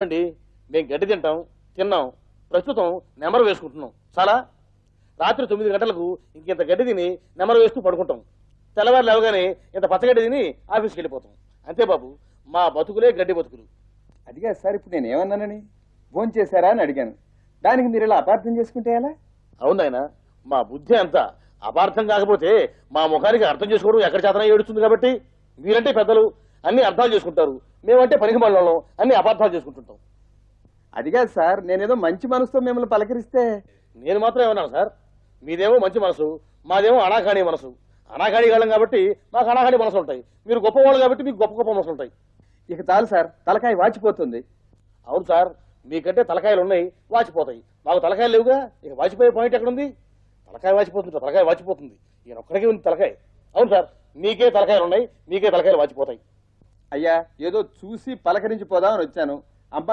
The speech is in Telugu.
అండి మేము గడ్డి తిన్నాం ప్రస్తుతం నెమరు వేసుకుంటున్నాం చాలా. రాత్రి 9 గంటలకు ఇంత గడ్డి తిని నెమరు వేస్తూ పడుకుంటాం. తెల్లవారు లేవగానే ఇంత పచ్చగడ్డి తిని ఆఫీస్కి వెళ్ళిపోతాం. అంతే బాబు, మా బతుకులే గడ్డి బతుకులు. అదిగా సార్, ఇప్పుడు నేను ఏమన్నానని ఫోన్ చేశారా అని అడిగాను. దానికి మీరు ఇలా అపార్థం చేసుకుంటే ఎలా? అవును నాయన, మా బుద్ధి అంతా అపార్థం కాకపోతే మా ముఖానికి అర్థం చేసుకోవడం ఎక్కడ చేతనా ఏడుస్తుంది. కాబట్టి మీరంటే పెద్దలు అన్ని అర్థాలు చేసుకుంటారు, మేమంటే పనికి వాళ్ళం అన్ని అపార్థాలు చేసుకుంటుంటాం. అదిగా సార్, నేనేదో మంచి మనసుతో మిమ్మల్ని పలకరిస్తే. నేను మాత్రం ఏమన్నాను సార్? మీదేమో మంచి మనసు, మాదేమో అనాకాణి మనసు. అనాకాణి కాలం కాబట్టి మాకు అనాకాణి మనసు ఉంటాయి, మీరు గొప్పవాళ్ళు కాబట్టి మీకు గొప్ప గొప్ప మనసులు ఉంటాయి. ఇక చాలు సార్, తలకాయ వాచిపోతుంది. అవును సార్, మీకంటే తలకాయలు ఉన్నాయి, వాచిపోతాయి. మాకు తలకాయలు లేవుగా, ఇక వాచిపోయే పాయింట్ ఎక్కడుంది? తలకాయ వాచిపోతుంది, తలకాయ వాచిపోతుంది, ఈయన ఒక్కడికే ఉంది తలకాయ. అవును సార్, మీకే తలకాయలు ఉన్నాయి, మీకే తలకాయలు వాచిపోతాయి. అయ్యా, ఏదో చూసి పలకరించి పోదామని వచ్చాను.